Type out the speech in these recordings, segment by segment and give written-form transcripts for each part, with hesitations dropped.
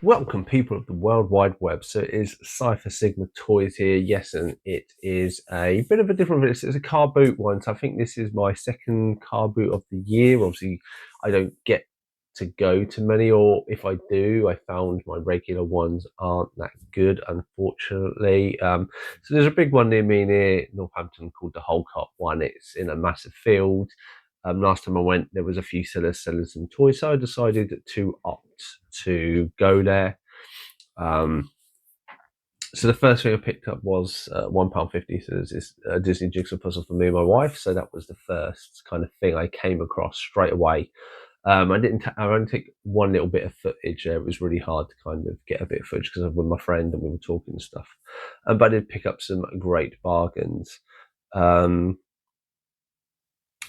Welcome, people of the World Wide Web. So it is Cypher Sigma Toys here. Yes, and it is a bit of a different. It's a car boot one. So I think this is my second car boot of the year. Obviously, I don't get to go to many, or if I do, I found my regular ones aren't that good, unfortunately. So there's a big one near me near Northampton called the Holcott one. It's in a massive field. Last time I went, there was a few sellers selling some toys, so I decided to opt to go there. So the first thing I picked up was £1.50. So there's this Disney Jigsaw puzzle for me and my wife. So that was the first kind of thing I came across straight away. I only took one little bit of footage there. It was really hard to kind of get a bit of footage because I was with my friend and we were talking and stuff. But I did pick up some great bargains.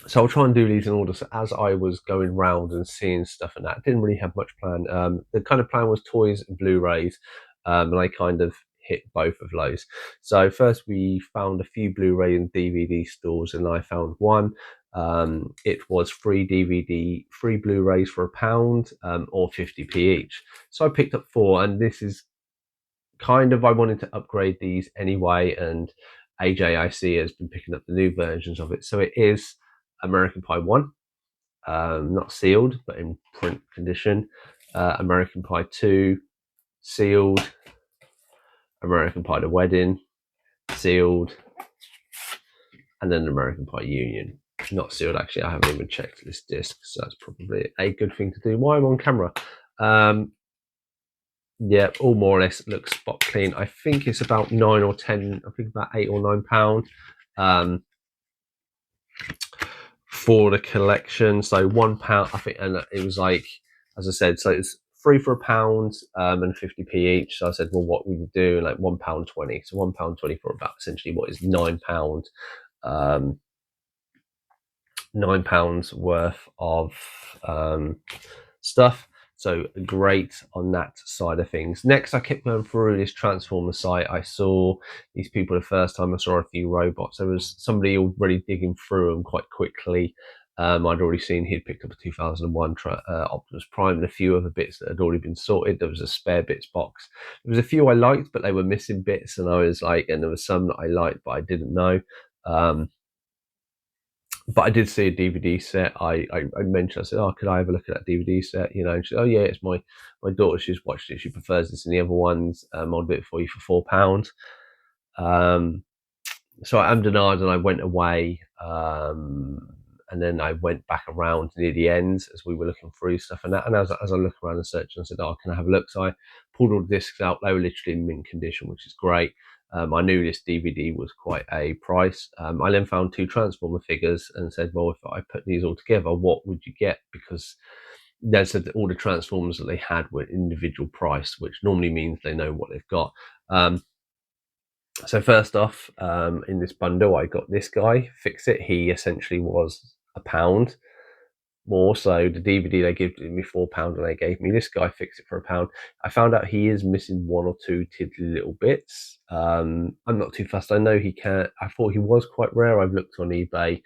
So I'll try and do these in order. So as I was going round and seeing stuff and that, I didn't really have much plan. The kind of plan was toys and Blu-rays, and I kind of hit both of those. So first we found a few Blu-ray and DVD stores, and I found one. It was free Blu-rays for £1, or 50p each. So I picked up four, and this is kind of, I wanted to upgrade these anyway, and AJIC has been picking up the new versions of it. So it is American Pie 1, not sealed, but in print condition. American Pie 2, sealed. American Pie The Wedding, sealed. And then American Pie Union, not sealed. Actually, I haven't even checked this disc, so that's probably a good thing to do while I'm on camera. Yeah, all more or less looks spot clean. I think it's about 9 or 10, I think about £8 or £9. For the collection. So £1, I think, and it was like, as I said, so it's free for £1, and 50p each. So I said, well, what would you do? Like £1.20. So £1.20 for about essentially what is £9, £9 worth of stuff. So great on that side of things. Next, I kept going through this Transformer site. I saw these people the first time. I saw a few robots. There was somebody already digging through them quite quickly. I'd already seen he'd picked up a 2001 Optimus Prime and a few other bits that had already been sorted. There was a spare bits box. There was a few I liked, but they were missing bits, and I was like, and there was some that I liked, but I didn't know. But I did see a DVD set. I mentioned, I said, oh, could I have a look at that DVD set? You know, and she said, oh yeah, it's my daughter. She's watched it. She prefers this and the other ones. I'll do it for you for £4. So I ummed and ahed, and I went away. And then I went back around near the end as we were looking through stuff and that. And as I looked around and searched, I said, oh, can I have a look? So I pulled all the discs out. They were literally in mint condition, which is great. I knew this DVD was quite a price. I then found two Transformer figures and said, well, if I put these all together, what would you get? Because they said that all the Transformers that they had were individual price, which normally means they know what they've got. So first off, in this bundle, I got this guy, Fix It. He essentially was £1 more. So the DVD, they gave me £4, and they gave me this guy, Fix It, for £1. I found out he is missing one or two tiddly little bits. I'm not too fussed. I know he can. I thought he was quite rare. I've looked on eBay.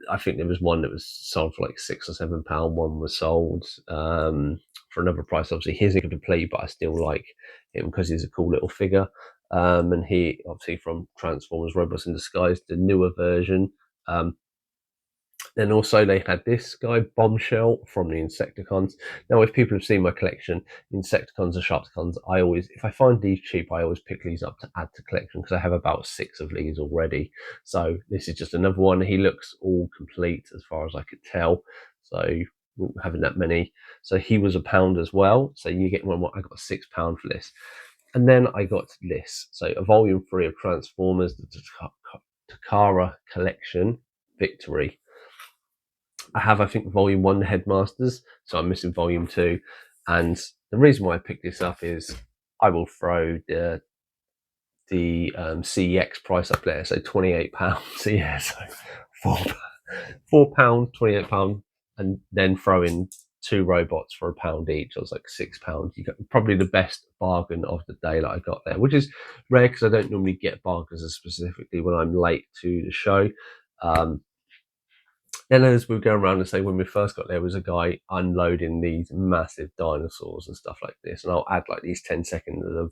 I think there was one that was sold for like £6 or £7. One was sold for another price. Obviously, he's incomplete, but I still like him because he's a cool little figure. And he, obviously, from Transformers Robots in Disguise, the newer version. Then also they had this guy, Bombshell, from the Insecticons. Now, if people have seen my collection, Insecticons and Sharpticons, I always, if I find these cheap, I always pick these up to add to collection because I have about 6 of these already. So this is just another one. He looks all complete as far as I could tell. So having that many. So he was £1 as well. So you get one. I got £6 for this. And then I got this. So a volume 3 of Transformers, the Takara collection, Victory. I have, I think, volume 1, the Headmasters, so I'm missing volume 2. And the reason why I picked this up is I will throw the CEX price up there, so £28. So yeah, so £4, £28, and then throw in 2 robots for £1 each. I was like £6. You got probably the best bargain of the day that I got there, which is rare because I don't normally get bargains specifically when I'm late to the show. Then as we go around and say, when we first got there was a guy unloading these massive dinosaurs and stuff like this, and I'll add like these 10 seconds of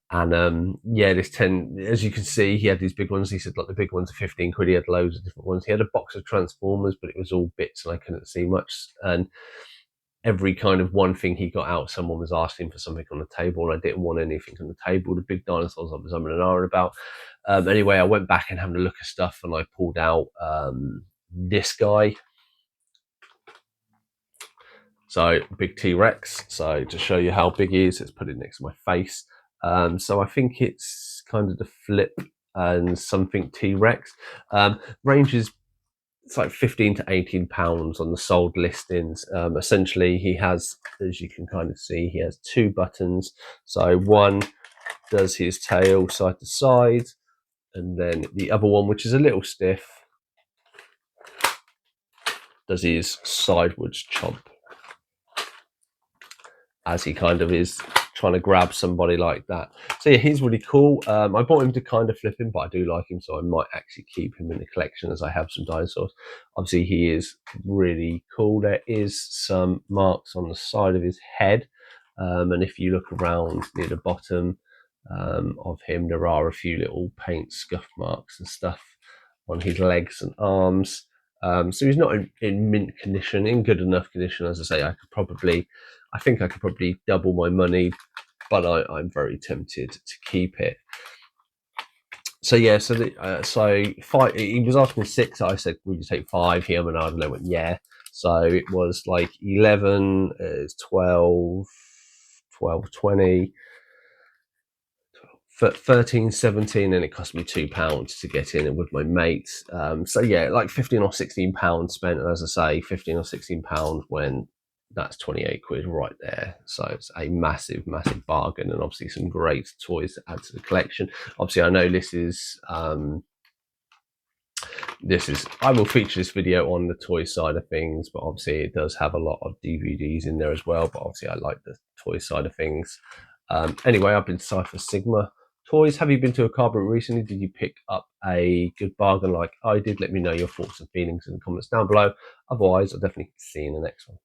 and yeah, this 10, as you can see, he had these big ones. He said like the big ones are 15 quid. He had loads of different ones. He had a box of Transformers, but it was all bits and I couldn't see much. And every kind of one thing he got out, someone was asking for something on the table, and I didn't want anything on the table. The big dinosaurs I was umming and ahhing about. Anyway, I went back and having a look at stuff, and I pulled out this guy. So big T-Rex. So to show you how big he is, let's put it next to my face. So I think it's kind of the Flip and something T-Rex. Ranges, it's like 15 to 18 pounds on the sold listings. Essentially, he has, as you can kind of see, he has two buttons. So one does his tail side to side, and then the other one, which is a little stiff, does his sidewards chomp, as he kind of is trying to grab somebody like that. So yeah, he's really cool. I bought him to kind of flip him, but I do like him, so I might actually keep him in the collection as I have some dinosaurs. Obviously, he is really cool. There is some marks on the side of his head, and if you look around near the bottom of him, there are a few little paint scuff marks and stuff on his legs and arms. So he's not in mint condition, in good enough condition. As I say, I think I could probably double my money, but I'm very tempted to keep it. So yeah, so five, he was asking 6. I said, "Would you take 5?" He and I went, "Yeah." So it was like 11, 12, 20. 13, 17, and it cost me £2 to get in with my mates. So yeah, like 15 or 16 pounds spent. And as I say, 15 or 16 pounds when that's 28 quid right there. So it's a massive, massive bargain, and obviously some great toys to add to the collection. Obviously, I know this is I will feature this video on the toy side of things, but obviously it does have a lot of DVDs in there as well. But obviously, I like the toy side of things. Anyway, I've been Cypher Sigma Toys. Have you been to a car boot recently? Did you pick up a good bargain like I did? Let me know your thoughts and feelings in the comments down below. Otherwise, I'll definitely see you in the next one.